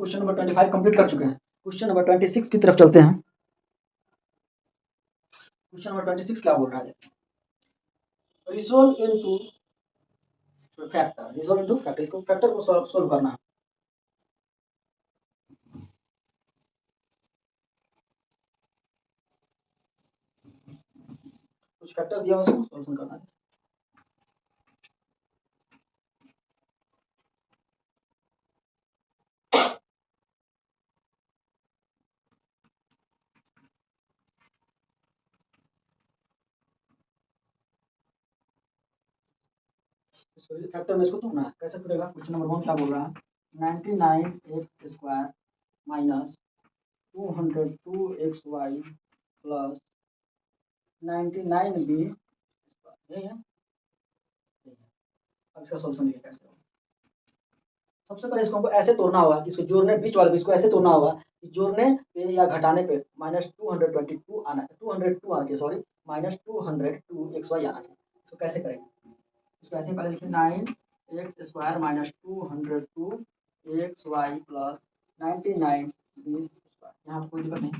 Question number 25 complete कर चुके हैं। क्वेश्चन नंबर 26 की तरफ चलते हैं। क्वेश्चन नंबर 26 क्या बोल रहा है? Resolve into factor, resolve into factor, इसको फैक्टर को सोल्व करना है। कुछ फैक्टर दिया हुआ है, उसको सॉल्यूशन करना है। फैक्टर में इसको तोड़ना है। कैसे तोड़ेगा? क्वेश्चन नंबर 1 क्या बोल रहा है? 99x² minus 202xy plus 99b, यही है। अब इसका सॉल्यूशन देखिए कैसे होगा। सबसे पहले इसको हमको ऐसे तोड़ना होगा कि इसको जोड़ने, बीच वाले इसको ऐसे तोड़ना होगा कि जोड़ने पे या घटाने पे -222 आना है, 202 आना चाहिए, सॉरी, -202xy आना चाहिए। इसको कैसे करेंगे? इसको ऐसे पहले लिखिए 9x² minus 202xy plus 99b²। यहाँ पे कोई दिक्कत नहीं,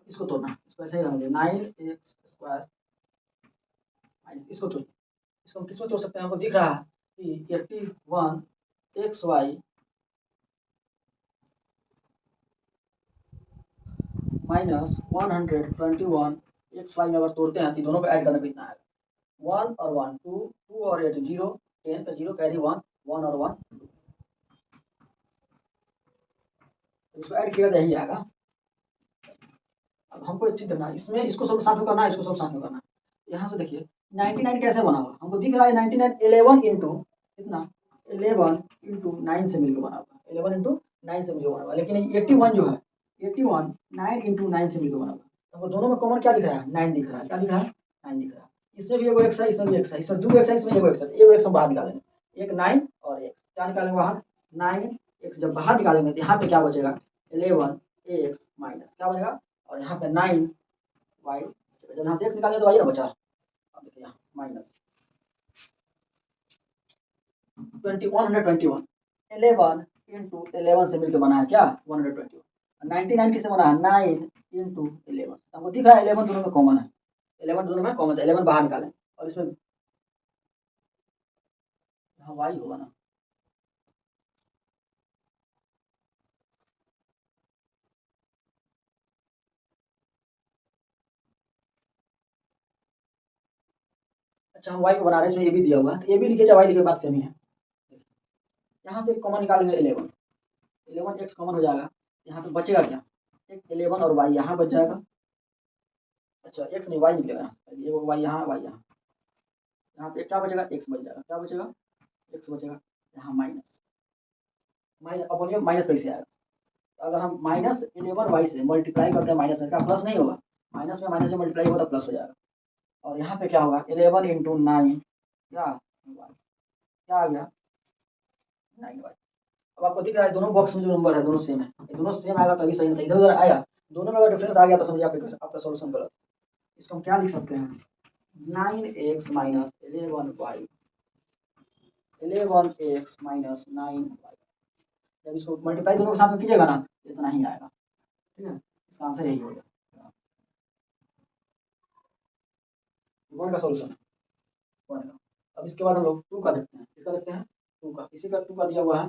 इसको तोड़ना, इसको ऐसे ही रहने दें 9x² माइनस, इसको तोड़, इसको हम किसमें तोड़ सकते हैं? हमको दिख रहा है कि 81xy माइनस 121xy में अगर तोड़ते हैं तो दोनों को ऐड करना कितना है? 1 और 1 2, 2 और 8 0, 10 का 0 कैरी 1, 1 और 1 2। इसको ऐड किया तो यही आएगा। अब हमको एक चीज देखना, इसमें इसको सब साथ में करना है, इसको सब साथ में करना है। यहाँ से देखिए 99 कैसे बना हुआ? हमको दिख रहा है 99 11 इंटू कितना? 11 इंटू 9 से मिलकर बना हुआ, 11 इंटू 9 से मिलकर बना हुआ। लेकिन 81 जो है, 81 9 इंटू 9 से मिलकर बना हुआ। हमको दोनों में कॉमन क्या दिख रहा है? 9 दिख रहा है। क्या दिख रहा है? 9 दिख रहा है। इसमें भी एगो एक्स है, इसमें भी एक्स है, इसमें दो एक्स है, इसमें एगो एक्स है। एगो एक्स हम बाहर निकालेंगे, एक 9 और एक क्या निकालेंगे बाहर? 9 एक्स जब बाहर निकालेंगे तो यहाँ पे क्या बचेगा? 11 एक्स माइनस क्या बनेगा? और यहाँ पे 9 वाई, जब यहाँ से एक्स निकालेंगे तो वाई ना बचा। अब देखिए यहाँ माइनस 121 11 इंटू 11 से मिलकर बना है क्या? 121। 99 किससे बना है? 9 इंटू 11। हमको दिख रहा है 11 दोनों में कॉमन है, 11 दोनों में कॉमन है, 11 बाहर निकालें और इसमें यहाँ वाई होगा ना। अच्छा हम वाई को बना रहे हैं, इसमें ए भी दिया हुआ है, तो ए भी लिखे चाहे वाई लिखे, बात सेम ही है। यहाँ से कॉमन निकालेंगे 11, 11 एक्स कॉमन हो जाएगा। यहाँ पे बचेगा क्या? एक 11 और वाई यहाँ बच जाएगा। अच्छा एक्स नहीं वाई निकलेगा यहाँ, ये वाई यहाँ, वाई यहाँ, यहाँ पे क्या बचेगा? एक्स बच जाएगा। क्या बचेगा? एक्स बचेगा। यहाँ माइनस माइनस, अब बोलिए माइनस कैसे आएगा? अगर हम -11y से मल्टीप्लाई करते हैं माइनस में, क्या प्लस नहीं होगा? माइनस में माइनस से मल्टीप्लाई होगा तो प्लस हो जाएगा। और यहाँ पे क्या होगा? 11 इंटू 9 क्या क्या आ गया? 9y। अब आपको दिख रहा है दोनों बॉक्स में जो नंबर है दोनों सेम है, दोनों सेम आएगा तभी सही, इधर उधर आया, दोनों में अगर डिफरेंस आ गया तो समझिए आपका सॉल्यूशन गलत। इसको हम क्या लिख सकते हैं? 9x minus 11y, 11x minus 9y। जब इसको मल्टीप्लाई दोनों के साथ में कीजिएगा ना, इतना ही आएगा। ठीक है, इसका आंसर यही होगा। वन का सॉल्यूशन वन का। अब इसके बाद हम लोग टू का देखते हैं, इसका देखते हैं टू का, इसी का टू का दिया हुआ है।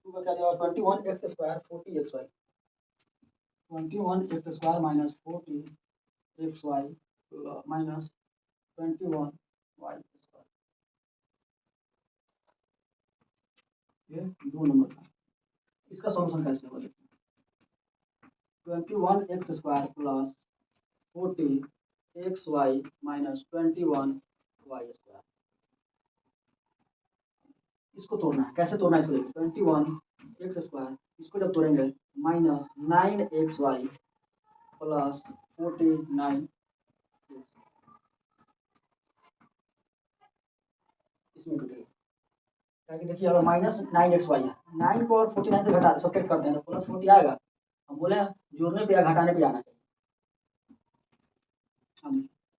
टू का क्या दिया हुआ? 21x² 40xy, 21x² minus 40xy minus 21y²। ये दो नंबर का, इसका सॉल्यूशन कैसे होगा? 21x² plus 40xy minus 21y²। इसको तोड़ना है। कैसे तोड़ना है इसको देखिए, 21x², इसको जब तोड़ेंगे माइनस 9xy प्लस 49, इसमें टूटेगा। ताकि देखिए अगर -9xy है, 9 को और 49 से घटा सब्ट्रैक्ट करते हैं तो +40 आएगा, हम बोले हैं जोड़ने पे या घटाने पे जाना चाहिए।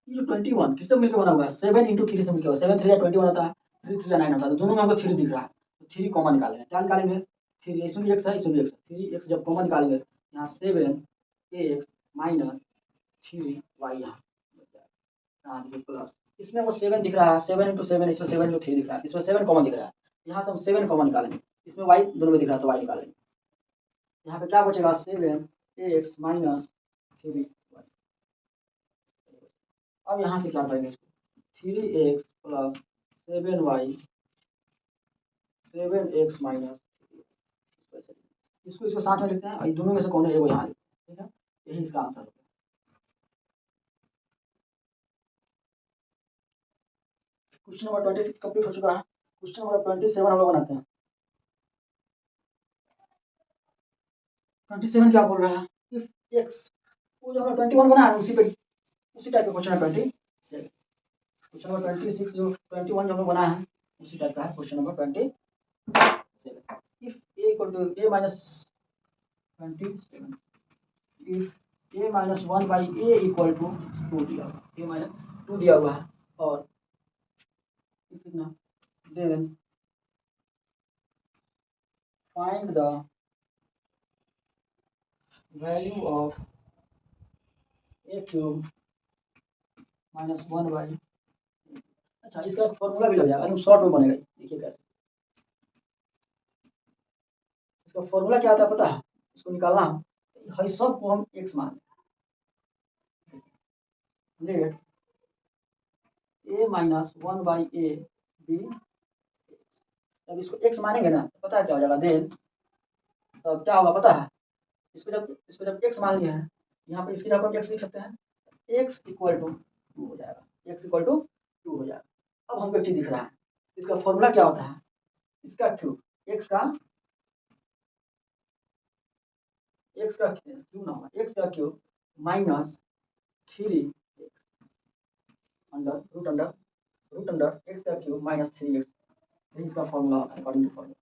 ये जो 21 किससे मिलकर बना हुआ है, 7 इंटू थ्री से मिलकर, 7 3 21 होता है, 3 3 9 होता है, तो दोनों में हमको 3 दिख रहा है, तो 3 कॉमन निकालेंगे। क्या निकालेंगे, 3, इसमें भी x है, इसमें भी x है, 3x जब कॉमन निकालेंगे यहाँ 7 माइनस 3y यहाँ प्लस, इसमें वो 7 दिख रहा है, 7 इंटू 7, इसमें 7 इंटू 3 दिख रहा है, इसमें 7 कॉमन दिख रहा है, यहाँ से हम 7 कॉमन निकालेंगे, इसमें y दोनों में दिख रहा है तो y निकालेंगे। यहाँ पे क्या बचेगा, 7x माइनस 3y। अब यहाँ से क्या करेंगे इसको, 3x plus 7y 7x minus, इसको साथ में लिखते हैं और दोनों में से कौन है वो यहाँ लिखते हैं, ठीक है, यही इसका आंसर होगा। क्वेश्चन नंबर 26 कंप्लीट हो चुका है। क्वेश्चन नंबर 27 हम लोग बनाते हैं। 27 क्या बोल रहा है, इफ x, वो जो 21 बना है उसी टाइप का क्वेश्चन है 27। क्वेश्चन नंबर 26 जो 21 जो हम लोग बना है उसी टाइप का है question number 27। If a equal to a minus 27, if a minus 1 by a equal to 2 दिया हुआ, a माइनस 2 दिया हुआ है, और कितना, then find the value of a cube minus 1 by, अच्छा इसका फॉर्मूला भी लग जाएगा, एकदम शॉर्ट में बनेगा, देखिए कैसे। इसका फॉर्मूला क्या आता है पता है, इसको निकालना है, सब को हम x मान let a minus 1 by a be, जब इसको x मानेंगे ना तो पता है क्या हो जाएगा, देन तब क्या होगा पता है, इसको जब x मान लिया है, यहाँ पे इसकी जगह हम x लिख सकते हैं, x इक्वल टू 2 हो जाएगा, x इक्वल टू 2 हो जाएगा। अब हमको एक चीज दिख रहा है, इसका फॉर्मूला क्या होता है, इसका क्यूब, x का क्यूब ना होगा, x का cube minus 3x under root under x का क्यूब माइनस 3x, यही इसका फॉर्मूला होता है अकॉर्डिंग टू फॉर्मूला,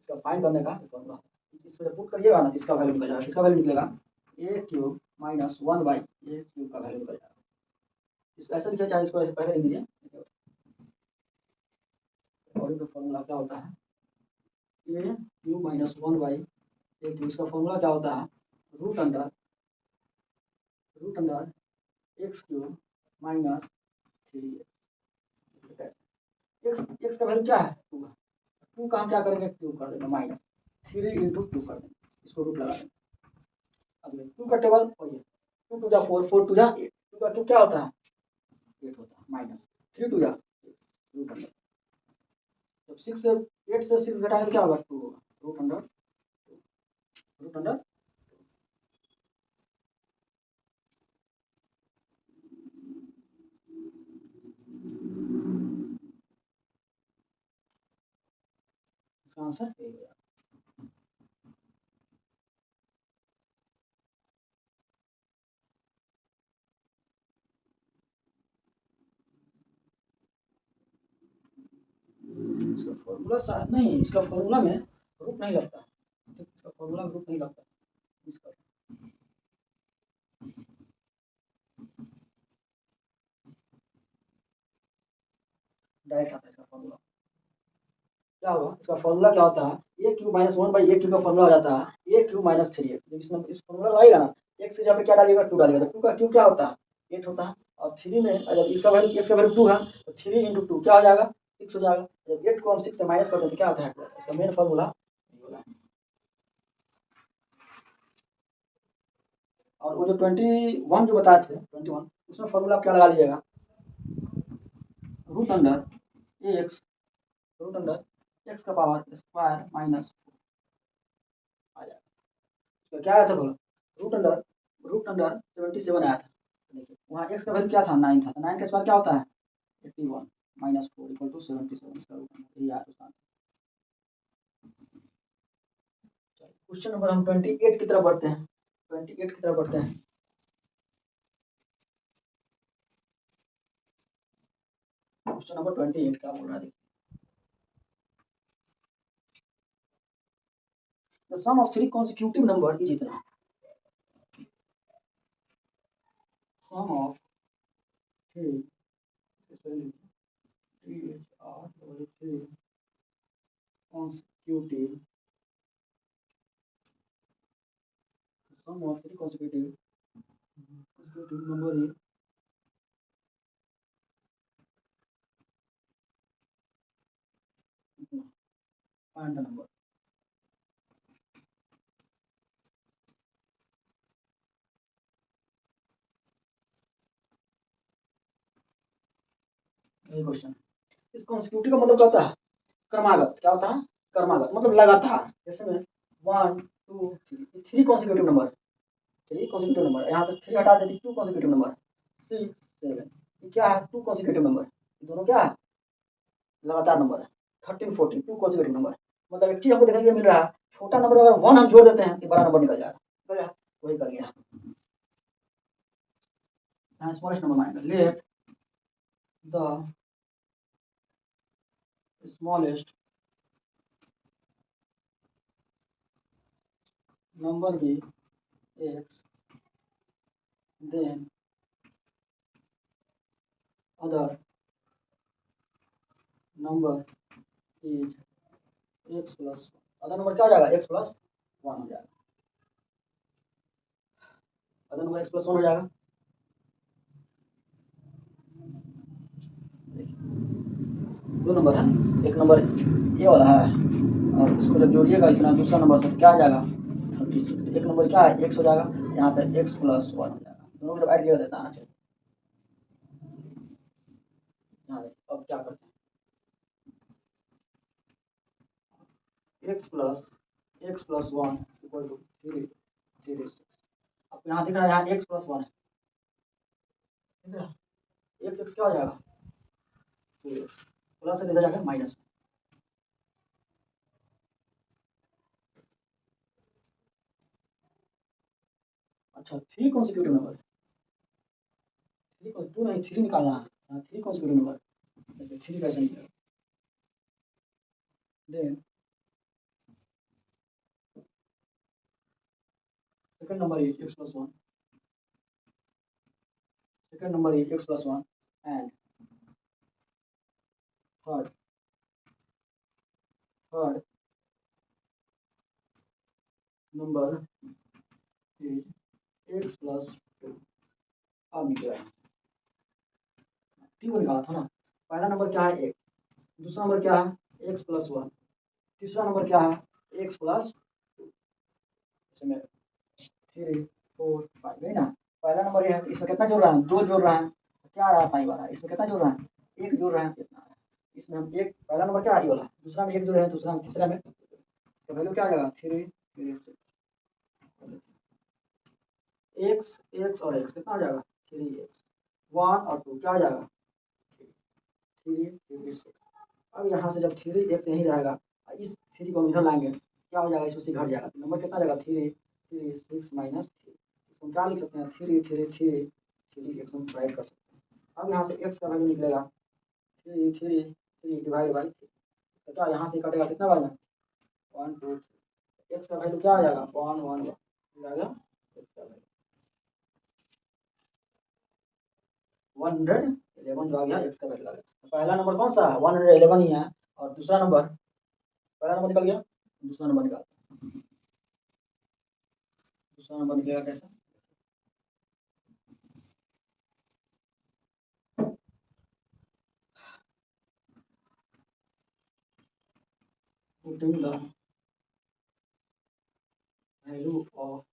इसका फाइंड करने का फॉर्मूला होता है। इसको जब पुट करिएगा ना तो इसका वैल्यू निकल जाएगा, किसका वैल्यू निकलेगा, a cube minus 1 by a cube का वैल्यू निकल जाएगा। इसको ऐसे लिखिए, चाहे इसको ऐसे पहले लिख दीजिए, अकॉर्डिंग टू फॉर्मूला क्या होता है, a cube minus 1 by a cube, इसका फॉर्मूला क्या होता है, root under x cube minus 3x, x का वैल्यू क्या है, 2 है, 2 का हम क्या करेंगे, क्यूब कर देंगे, माइनस 3 इंटू 2 कर देंगे, इसको रूट लगा देंगे। अब 2 का टेबल और ये 2 टू जा 4, 4 टू जा 8, 2 का क्यूब क्या होता है, 8 होता है, माइनस 3 टू जा रूट अंडर, जब 6 से 8 से 6 घटाएंगे तो क्या होगा, 2 होगा, रूट अंडर। इसका आंसर यही होगा। इसका फॉर्मूला शायद नहीं, इसका फॉर्मूला में रूट नहीं लगता, इसका फॉर्मूला में रूट नहीं लगता, इसका डायरेक्ट आता है इसका फॉर्मूला। क्या होगा, इसका फॉर्मूला क्या होता है, a cube minus 1 by a cube का फॉर्मूला हो जाता है a क्यूब माइनस 3x, जब इसमें इस फॉर्मूला लगाएगा ना, x की जगह पे क्या डालिएगा, 2 डालिएगा, तो 2 का क्यूब क्या होता है, 8 होता है, और 3 में जब इसका वैल्यू x का वैल्यू 2 है तो 3 इंटू 2 क्या हो जाएगा, 6 हो जाएगा, जब 8 को हम 6 से माइनस करते हैं तो क्या होता है, इसका मेन फॉर्मूला ये वाला है। और वो जो 21 जो बताए थे 21, उसमें फॉर्मूला क्या लगा लीजिएगा, root under x, root under x का पावर स्क्वायर माइनस आ जाएगा, तो क्या आया था बोलो, रूट अंडर 77 आया था, देखिए वहाँ एक्स का वैल्यू क्या था, 9 था, तो 9 का स्क्वायर क्या होता है, 81 माइनस 4 इक्वल टू 77, इसका रूट अंडर यही आया था उसका आंसर। क्वेश्चन नंबर हम 28 की तरफ बढ़ते हैं, 28 की तरफ बढ़ते हैं। क्वेश्चन नंबर 28 क्या बोल रहा है, the sum of 3 consecutive number is इतना, 3 consecutive sum of 3 consecutive number is find the number. ये क्वेश्चन इस कॉन्सिक्यूटिव का मतलब क्या होता है? क्रमागत। क्या होता है? क्रमागत मतलब लगातार। जैसे में 1 2 3 3 कॉन्सिक्यूटिव नंबर, 3 कॉन्सिक्यूटिव नंबर, यहाँ से 3 हटा देती 2 कॉन्सिक्यूटिव नंबर, 6 7 ये क्या है? 2 कॉन्सिक्यूटिव नंबर। ये दोनों क्या है? लगातार नंबर है। 13 14 2 कॉन्सिक्यूटिव नंबर। मतलब एक चीज हमको देखने के लिए मिल रहा है, छोटा नंबर अगर 1 हम जोड़ देते हैं तो बड़ा नंबर निकल जाएगा। वही कर गया। स्मॉलेस्ट नंबर मानेगा। Let the smallest number be x, then other number is x plus other number क्या हो जाएगा? x plus 1 हो जाएगा। अदर नंबर x plus 1 हो जाएगा। दो नंबर है, एक नंबर ये वाला है और इसको जब जोड़िएगा इतना दूसरा नंबर से क्या आ जाएगा? 36। एक नंबर क्या है? x हो जाएगा। यहाँ पे x plus 1 हो जाएगा। दोनों को जब ऐड किया देता है चाहिए। अब क्या करते हैं? x plus 1 equal to 3 36। अब यहाँ दिख रहा है, यहाँ x plus 1 है, ठीक है? x क्या हो जाएगा? 2x प्लस से इधर जाकर माइनस। अच्छा 3 कॉन्सिक्यूटिव नंबर, 3 2 नहीं 3 निकालना है। 3 कॉन्सिक्यूटिव नंबर, 3 कैसे निकलेगा? Then second number is x plus 1, second number is x plus 1 and third number is x plus 2। अब निकला तीन को निकाला था ना। पहला नंबर क्या है? x, दूसरा नंबर क्या है? x plus 1, तीसरा नंबर क्या है? x plus 2। इसमें 3 4 5 है ना। पहला नंबर ये है, इसमें कितना जोड़ रहा है? 2 जोड़ रहा है, क्या आ रहा है? 5 आ रहा है। इसमें कितना जोड़ रहा है? 1 जोड़ रहा है, कितना आ रहा है? इसमें हम एक पहला नंबर क्या है? वाला, दूसरा में 1 जोड़ रहे हैं, दूसरा में तीसरा में तो वैल्यू क्या आ जाएगा? 3 3 6। x और x कितना आ जाएगा? 3x 1 और 2 क्या आ जाएगा? 3 3 6। अब यहाँ से जब 3x यहीं रहेगा, इस 3 को हम इधर लाएंगे, क्या हो जाएगा? इसमें से घट जाएगा, नंबर कितना आ जाएगा? 3 3 6 माइनस 3। इसको क्या लिख सकते हैं? 3 3 3 3 x हम डिवाइड कर सकते हैं। अब यहाँ से x का वैल्यू निकलेगा 3 3 3 डिवाइड बाई 3। तो क्या यहाँ से कटेगा? कितना बार? 1 2 3। x का वैल्यू क्या आ जाएगा? 1 1 1 जाएगा। x का वैल्यू 111 जो आ गया, x का वैल्यू आ गया। तो पहला नंबर कौन सा है? 111 ही है। और दूसरा नंबर, पहला नंबर निकल गया, दूसरा नंबर निकाल। दूसरा नंबर निकलेगा कैसे? putting the value of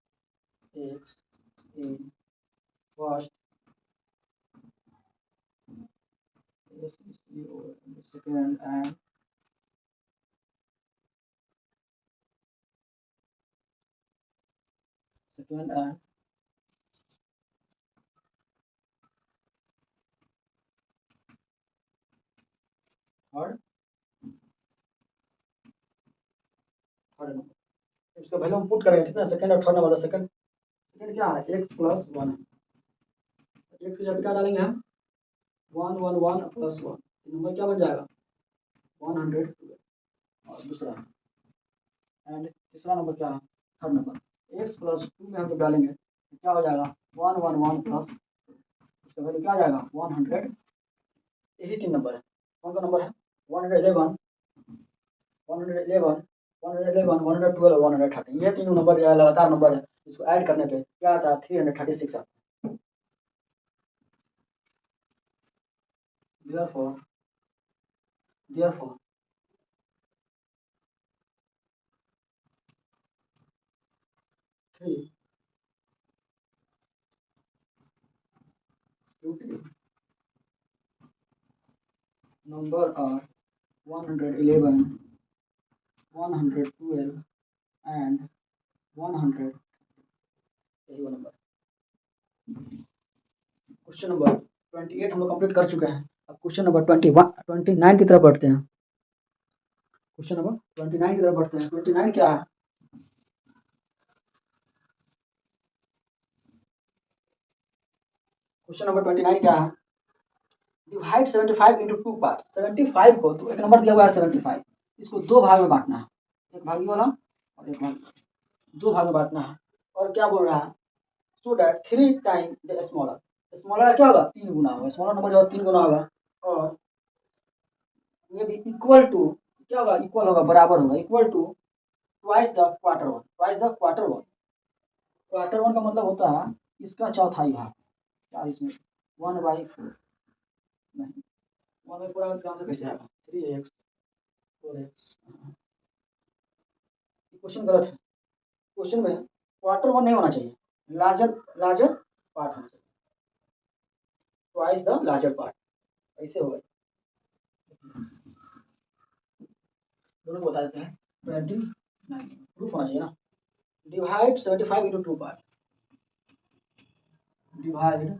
x in first second and third number. इसका वैल्यू हम पुट करेंगे कितना? सेकंड और थर्ड नंबर। सेकंड क्या है? x plus 1 है। x की जगह क्या डालेंगे हम? 1 1 1 plus 1, नंबर क्या बन जाएगा? 112। और दूसरा एंड तीसरा नंबर क्या है? Third number. x plus 2 में हम जब डालेंगे तो क्या हो जाएगा? 1 1 1 प्लस इसका वैल्यू क्या आ जाएगा? 100। यही 3 नंबर है। कौन सा नंबर है? 111, 111, 111, 112, 113, ये तीनों नंबर जो है लगातार नंबर है। इसको ऐड करने पे क्या आता है? 336 आता है। Therefore, therefore, 3 number are 111, 112 and 100, यही वो नंबर। क्वेश्चन नंबर 28 हम लोग कंप्लीट कर चुके हैं। अब क्वेश्चन नंबर 29 की तरफ बढ़ते हैं। क्वेश्चन नंबर 29 की तरफ बढ़ते हैं। 29 क्या है? क्वेश्चन नंबर 29 क्या है? Divide 75 into 2 part. 75 को, तो एक नंबर दिया हुआ है 75, इसको दो भाग में बांटना है, एक भागी वाला और एक भाग, दो भाग में बांटना है। और क्या बोल रहा है? So that 3 time the smaller. Smaller क्या होगा? 3 गुना होगा। स्मॉलर नंबर जो है 3 गुना होगा। और ये भी इक्वल टू, क्या होगा? इक्वल होगा, बराबर होगा, equal to twice the quarter one. Twice the quarter one. Quarter one का मतलब होता है इसका चौथाई भाग। क्या इसमें 1/4 नहीं, 1/4 आंसर कैसे आएगा? 3x 4x। क्वेश्चन गलत है। क्वेश्चन में क्वार्टर वन नहीं होना चाहिए, लार्जर लार्जर पार्ट होना चाहिए। ट्वाइस द लार्जर पार्ट, ऐसे होगा। दोनों को बता देते हैं। 29 प्रूफ होना चाहिए ना। Divide 75 into 2 part. Divide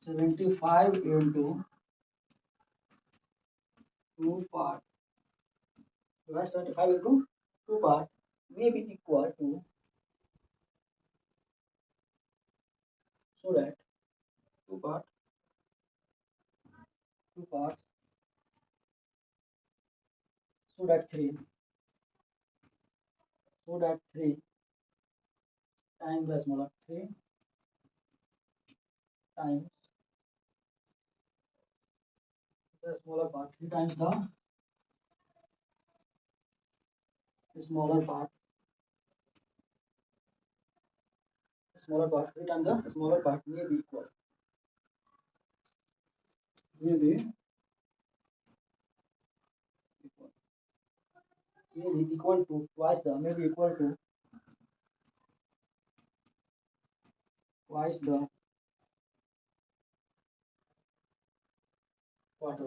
75 into 2 part. Divide 75 into 2 part may be equal to, so that 2 part 2 parts, so that 3 times the smaller, 3 times the smaller part, 3 times the smaller part, 3 times the smaller part may be equal, may be equal, may be equal to twice the, may be equal to twice the quarter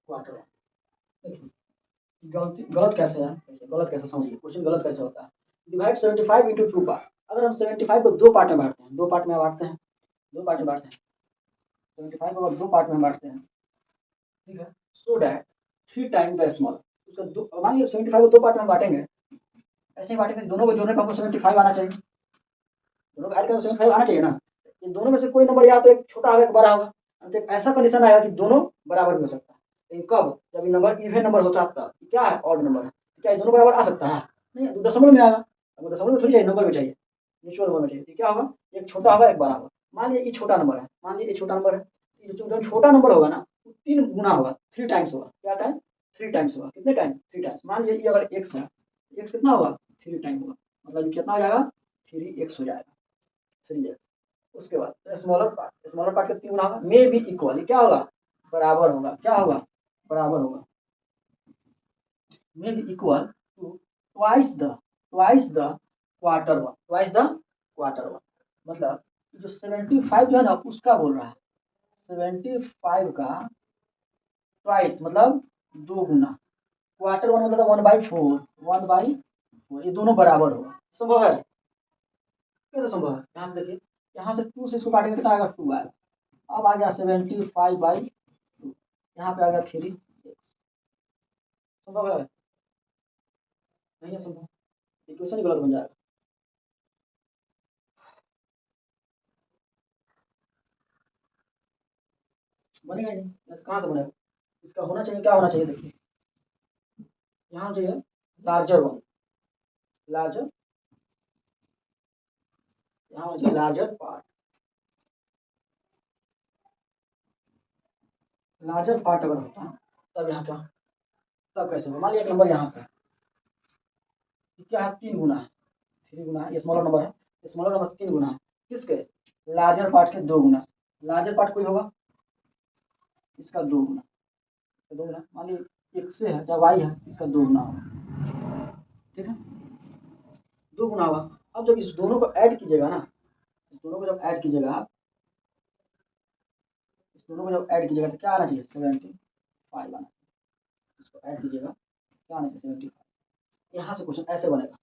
quarter। देखिए गलती, गलत कैसे है? गलत कैसे समझिए, question गलत कैसे होता है? Divide 75 into 2 part. अगर हम 75 को दो पार्ट में बांटते हैं, दो पार्ट में बांटते हैं, दो पार्ट में बांटते हैं, 75 को अगर दो पार्ट में बांटते हैं, ठीक है, so that 3 time the small. उसका दो, मानिए 75 को दो पार्ट में बांटेंगे, ऐसे ही बांटेंगे, दोनों को जोड़ने पर हमको 75 आना चाहिए, दोनों को ऐड करके 75 आना चाहिए ना। इन दोनों में से कोई नंबर या तो एक छोटा होगा, एक बड़ा होगा। तो एक ऐसा कंडीशन आएगा कि दोनों बराबर भी हो सकता है। लेकिन कब? जब ये नंबर इवन नंबर होता है आपका, क्या है? ऑड नंबर है। क्या ये दोनों बराबर आ सकता है? नहीं, दशमलव में आएगा। अब दशमलव में थोड़ी चाहिए, नंबर में चाहिए, नेचुरल नंबर में चाहिए। तो क्या होगा? एक छोटा होगा, एक बड़ा होगा। मान लीजिए ये छोटा नंबर है, मान लीजिए ये छोटा नंबर है, जो छोटा नंबर होगा ना, 3 गुना होगा, 3 टाइम्स होगा। क्या टाइम? 3 टाइम्स होगा। कितने टाइम? 3 टाइम्स। मान लीजिए ये अगर एक्स है, एक्स कितना होगा? 3 टाइम होगा। मतलब ये कितना हो जाएगा? 3x हो जाएगा, 3x। उसके बाद स्मॉलर पार्ट कितनी गुना होगा? मे बी इक्वल, क्या होगा? बराबर होगा। क्या होगा? बराबर होगा। May be equal to twice the quarter one, twice the quarter one. मतलब जो 75 जो है ना, उसका बोल रहा है, 75 का ट्वाइस मतलब दो गुना, क्वार्टर वन मतलब 1/4, 1/4, ये दोनों बराबर होगा। संभव है? कैसे संभव है? यहाँ से देखिए, यहाँ से 2 से इसको काटेंगे, कितना आएगा? 2 आएगा। अब आ गया 75/2, यहाँ पे आ गया 3। संभव है? नहीं है संभव, इक्वेशन ही गलत बन जाएगा। बनेगा ही नहीं, कहाँ से बनेगा? इसका होना चाहिए, क्या होना चाहिए? देखिए यहाँ चाहिए लार्जर वन, लार्जर, यहाँ होना चाहिए लार्जर पार्ट। लार्जर पार्ट अगर होता तब यहाँ क्या, तब कैसे होगा। मान लिया एक नंबर यहाँ पे क्या है, 3 गुना है, 3 गुना है, ये स्मॉलर नंबर है, स्मॉलर नंबर 3 गुना है किसके, लार्जर पार्ट के 2 गुना। लार्जर पार्ट कोई होगा इसका 2 गुना, 2 गुना मान लीजिए x से है चाहे y है, इसका 2 गुना होगा, ठीक है 2 गुना होगा। अब जब इस दोनों को ऐड कीजिएगा ना, इस दोनों को जब ऐड कीजिएगा आप, इस दोनों को जब ऐड कीजिएगा तो क्या आना चाहिए, 75 आना चाहिए। इसको ऐड कीजिएगा क्या आना चाहिए, 75। यहाँ से क्वेश्चन ऐसे बनेगा,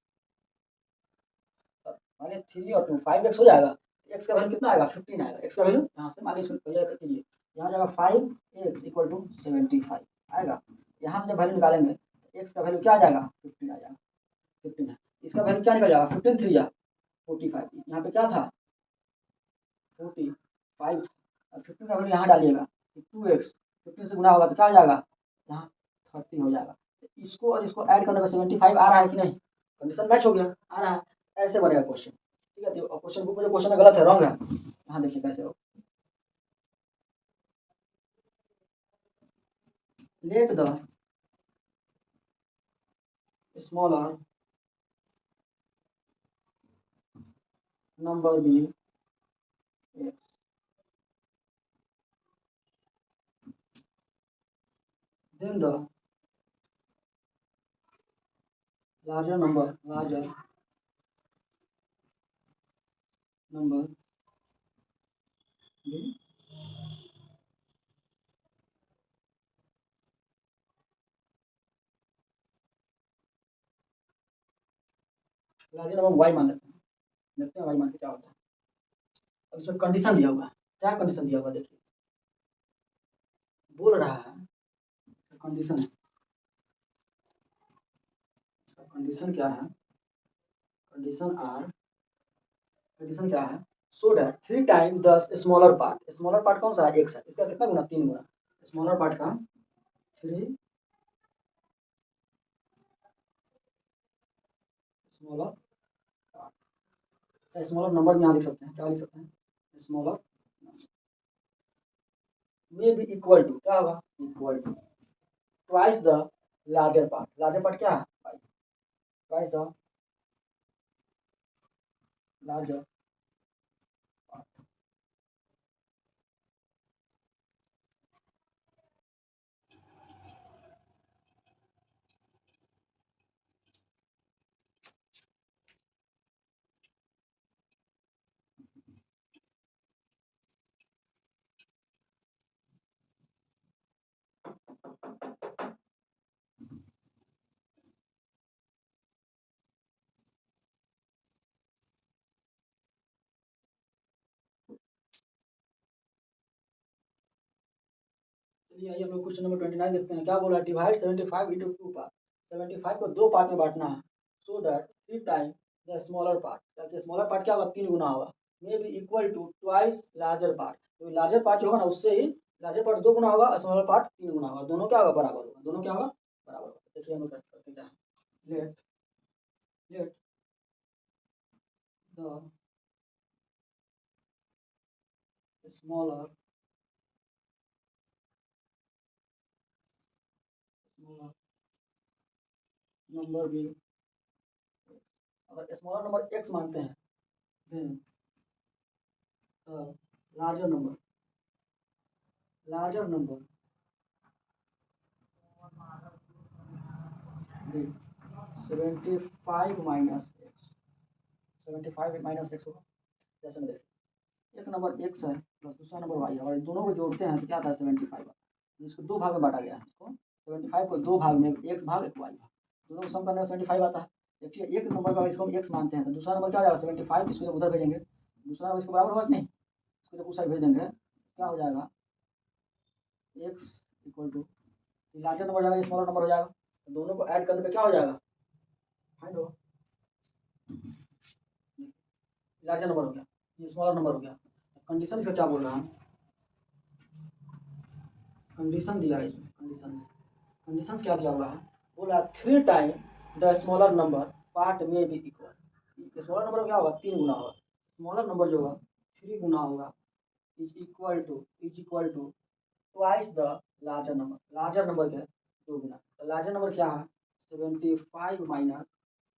मानिए 3 और 2 5x हो जाएगा, x का वैल्यू कितना आएगा, 15 आएगा। x का वैल्यू यहाँ से मान लीजिए पहले कीजिए, यहाँ जाएगा 5x इक्वल टू 75 आएगा। यहाँ से जब वैल्यू निकालेंगे तो x का वैल्यू क्या आ जाएगा, 15 आ जाएगा, 15 है। इसका वैल्यू क्या निकल जाएगा, 15 3 या 45, यहाँ पे क्या था 45, और 15 का वैल्यू यहाँ डालिएगा 2x 15 से गुना होगा तो क्या आ जाएगा, यहाँ 30 हो जाएगा। तो इसको और इसको ऐड करने पर 75 आ रहा है कि नहीं, कंडीशन मैच हो गया, आ रहा है। ऐसे बनेगा क्वेश्चन, ठीक है। तो क्वेश्चन बुक में जो क्वेश्चन है गलत है, रॉन्ग है, यहाँ देखिए कैसे हो। Let the smaller number be x, then the larger number b, larger number y मान लेते हैं, देखते हैं y मान के क्या होता है। अब इसमें कंडीशन दिया हुआ है, क्या कंडीशन दिया हुआ देखिए, बोल रहा है कंडीशन है, कंडीशन क्या है, कंडीशन क्या है, so that 3 time the smaller part, smaller part कौन सा है, x है, इसका कितना गुना, 3 गुना, स्मॉलर पार्ट का 3 स्मॉलर पार्ट, स्मॉलर नंबर यहाँ लिख सकते हैं, क्या लिख सकते हैं, स्मॉलर में भी इक्वल टू क्या होगा, equal to twice the larger part, larger part क्या है, ट्वाइस द लार्जर पार्ट। चलिए आइए हम लोग क्वेश्चन नंबर 29 देखते हैं, क्या बोला, डिवाइड 75 इंटू 2 पार्ट, 75 को 2 पार्ट में बांटना है, so that 3 time the smaller part, ताकि स्मॉलर पार्ट क्या होगा, 3 गुना होगा, may be equal to twice larger part, तो लार्जर पार्ट जो होगा ना उससे ही लार्जर पार्ट 2 गुना होगा और स्मॉलर पार्ट 3 गुना होगा, दोनों क्या होगा, बराबर होगा, दोनों क्या होगा, बराबर होगा। देखिए हम लोग करते क्या है, let let the smaller number भी, अगर स्मॉलर नंबर x मानते हैं, then larger number, larger number 75 minus x, 75 minus x होगा, जैसे में देखिए एक नंबर एक्स है प्लस दूसरा नंबर वाई है, और दोनों को जोड़ते हैं तो क्या आता है, 75 आता है। इसको 2 भाग में बांटा गया है, इसको 75 को 2 भाग में, एक्स भाग एक वाई भाग, दोनों को सम करने में 75 आता है। देखिए एक नंबर का इसको हम एक्स मानते हैं तो दूसरा नंबर क्या हो जाएगा, 75, इसको जब उधर भेजेंगे दूसरा नंबर इसको बराबर होगा कि नहीं, इसको जब उस साइड भेज देंगे क्या हो जाएगा, x equal to larger number हो जाएगा, स्मॉलर नंबर हो जाएगा, तो दोनों को ऐड करने पे क्या हो जाएगा, फाइंड होगा, लार्जर नंबर हो गया, ये स्मॉलर नंबर हो गया। कंडीशन इसका क्या बोल रहा है, कंडीशन दिया है इसमें, कंडीशंस क्या दिया हुआ है, बोला 3 time the smaller number part में भी इक्वल, स्मॉलर नंबर क्या होगा, 3 गुना होगा, स्मॉलर नंबर जो होगा 3 गुना होगा, is equal to twice the larger number के दो गुना। तो लार्जर नंबर क्या है 75 माइनस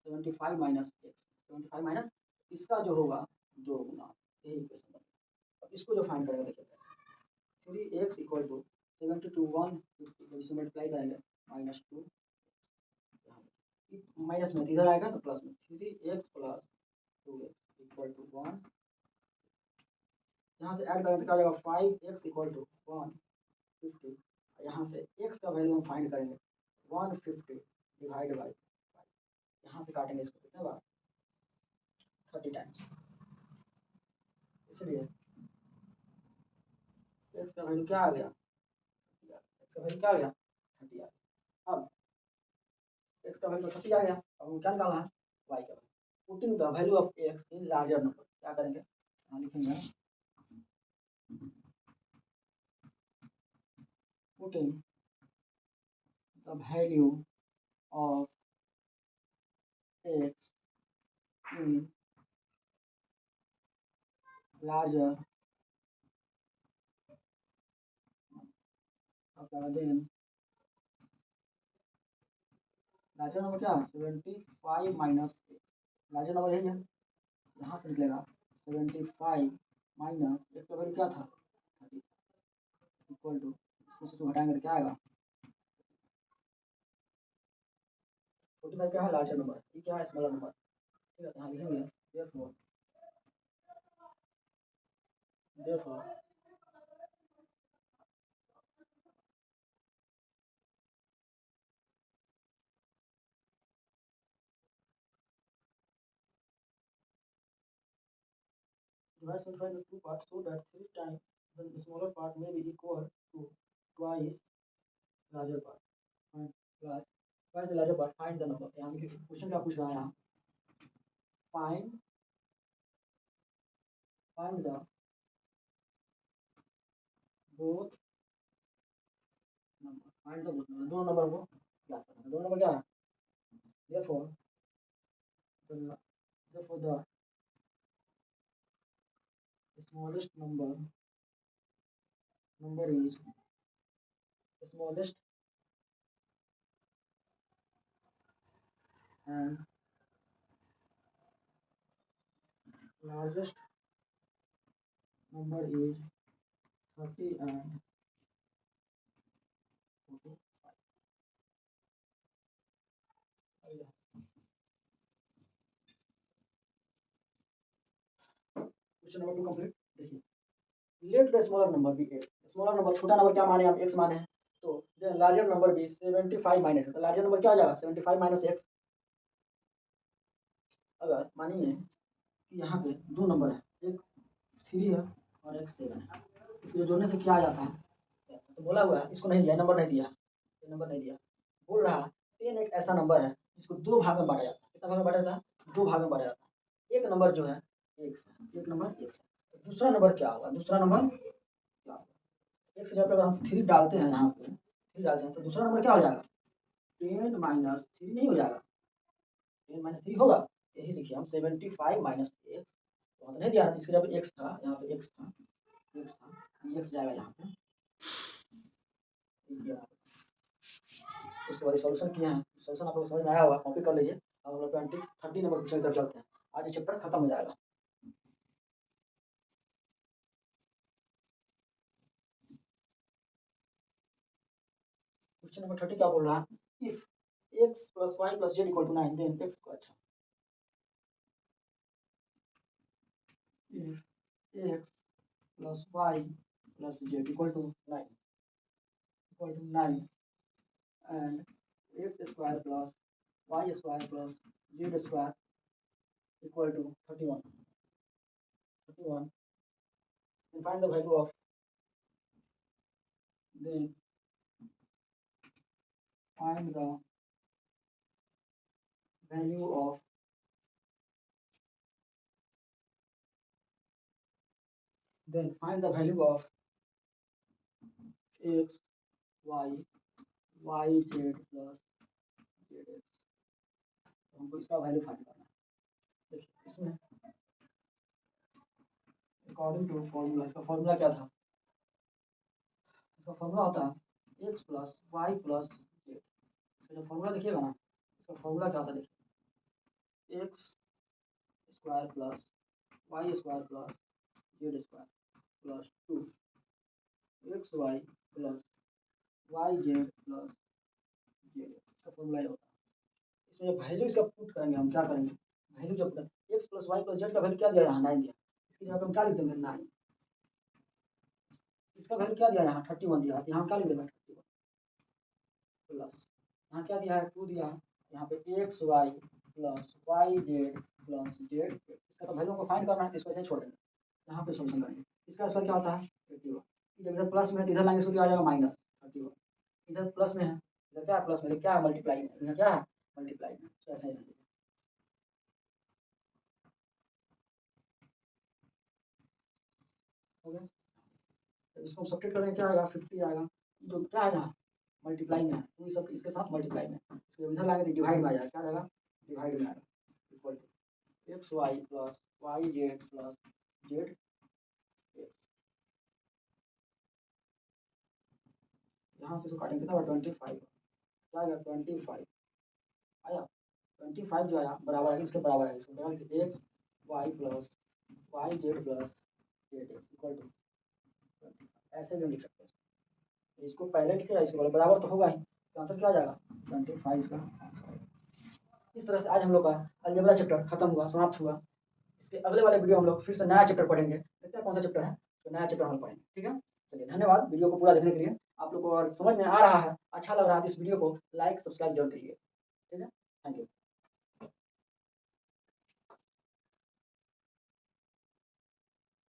75 माइनस एक्स 75 माइनस इसका जो होगा दो गुना, यही इक्वेशन बनेगा। अब इसको जो फाइंड करेंगे देखिए थ्री एक्स इक्वल टू 72 150 जब इसे मल्टीप्लाई करेंगे माइनस टू माइनस में इधर आएगा तो प्लस में three x plus two x equal to one. यहाँ से ऐड करेंगे तो क्या हो जाएगा 5x इक्वल टू 150। यहाँ से x का वैल्यू हम फाइंड करेंगे 150 डिवाइड बाई 5। यहाँ से काटेंगे इसको कितने बार 30 टाइम्स, इसलिए x का वैल्यू क्या आ गया x का वैल्यू क्या आ गया 30 आ गया। अब x का वैल्यू 30 आ गया, अब हम क्या निकालना है y का value. Putting the value of x in larger number क्या करेंगे यहाँ लिखेंगे putting the value of x in larger then larger number क्या 75 माइनस लार्जर नंबर यही है, यहाँ से निकलेगा 75 माइनस एक्स का वैल्यू क्या था 30 इक्वल टू इसमें से तो घटाएंगे क्या आएगा 45 क्या है लार्जर नंबर, ये क्या है स्मॉलर नंबर। ठीक है यहाँ लिखेंगे therefore divide 75 into two parts so that three times the smaller part may be equal to twice larger part find twice the larger part find the number। यहाँ देखिए question क्या पूछ रहा है यहाँ find the both number find the both number, दोनों number को ज्ञात करना है। दोनों नंबर क्या है therefore the smallest number is the smallest and largest number is 30 and 45। Question number 2 complete. देखिए let the smaller number be x, smaller number छोटा नंबर क्या माने हम एक्स माने हैं, तो लार्जर नंबर भी 75 माइनस है, तो लार्जर नंबर क्या हो जाएगा 75 माइनस एक्स। अगर मानिए कि यहाँ पे दो नंबर है एक 3 है और एक 7 है, इसको जोड़ने से क्या आ जाता है तो बोला हुआ है इसको नहीं दिया नंबर नहीं दिया ये नंबर नहीं दिया, बोल रहा है 10 एक ऐसा नंबर है जिसको दो भाग में बांटा जाता है। कितना भाग में बांटा जाता है दो भाग में बांटा जाता है। एक नंबर जो है एक नंबर एक से, तो दूसरा नंबर क्या होगा दूसरा नंबर क्या होगा एक से जब अगर हम 3 डालते हैं यहाँ पे 3 डालते हैं तो दूसरा नंबर क्या हो जाएगा 10 माइनस 3 नहीं हो जाएगा 10 माइनस 3 होगा, यही लिखिए हम 75 माइनस एक्स, वहाँ तो नहीं दिया इसके जब एक्स था यहाँ पे एक्स था एक्स जाएगा यहाँ पे उसके बाद सॉल्यूशन किए हैं, सॉल्यूशन आप लोग समझ में आया होगा कॉपी कर लीजिए। अब हम लोग 30 नंबर क्वेश्चन की तरफ चलते हैं, आज ये चैप्टर खत्म हो जाएगा। क्वेश्चन नंबर 30 क्या बोल रहा है if x plus y plus z equal to 9 देन x को अच्छा if x plus y plus z equal to 9 and x square plus y square plus z square equal to 31 and find the value of then find the value of find the value of x y y z plus z x। तो हमको इसका value find करना है। देखिए इसमें according to formula इसका formula क्या था इसका फॉर्मूला होता है x plus y plus z. इसका जो फॉर्मूला देखिएगा ना, इसका फॉर्मूला क्या होता है देखिए, x square plus y square plus z square plus 2 x y plus y z plus z. इसका फॉर्मूला ये होता है। इसमें जो वैल्यू इसका पुट करेंगे, हम क्या करेंगे, वैल्यू जब x plus y plus z का वैल्यू क्या दिया यहाँ 9 दिया, इसकी जगह पे हम क्या लिख देंगे 9। इसका वैल्यू क्या दिया यहाँ 31 दिया, तो यहाँ क्या लिख देंगे 31 प्लस यहाँ क्या दिया है 2 दिया है, यहाँ पे x y plus y z plus z. इसका तो वैल्यू को फाइंड करना है, तो इसको ऐसे ही छोड़ देंगे, यहाँ पे सॉल्यूशन करेंगे। इसका आंसर क्या होता है 81। जब इधर प्लस में है तो इधर लाएंगे, इसको क्या आ जाएगा -31। इधर प्लस में है, इधर क्या है प्लस में, क्या है मल्टीप्लाई में, इधर क्या है मल्टीप्लाई में, तो ऐसा ही रहेगा। हो गया। तो इसको हम सब्ट्रैक्ट करेंगे, क्या आएगा 50 आएगा। ये जो क्या है यहाँ मल्टीप्लाई में है, तो ये सब इसके साथ मल्टीप्लाई में, इसको जब इधर लाएंगे तो डिवाइड में आ जाएगा, क्या आएगा डिवाइड में आएगा, equal to x y plus y z plus z x. यहाँ से जो काटेंगे कितना 25, क्या आएगा 25 आया। 25 जो आया बराबर है इसके बराबर है, इसको बराबर x y plus y z plus z x equal to 25। ऐसे भी हम लिख सकते हैं, इसको पहले लिखे इसके बराबर बराबर तो होगा ही, तो आंसर क्या आ जाएगा 25 इसका आंसर आएगा। इस तरह से आज हम लोग का अलजेब्रा चैप्टर खत्म हुआ, समाप्त हुआ। इसके अगले वाले वीडियो हम लोग फिर से नया चैप्टर पढ़ेंगे, देखते हैं कौन सा चैप्टर है, तो नया चैप्टर हम पढ़ेंगे। ठीक है, चलिए धन्यवाद वीडियो को पूरा देखने के लिए। आप लोग को अगर समझ में आ रहा है, अच्छा लग रहा है तो इस वीडियो को लाइक सब्सक्राइब जरूर कीजिए। ठीक है, थैंक यू।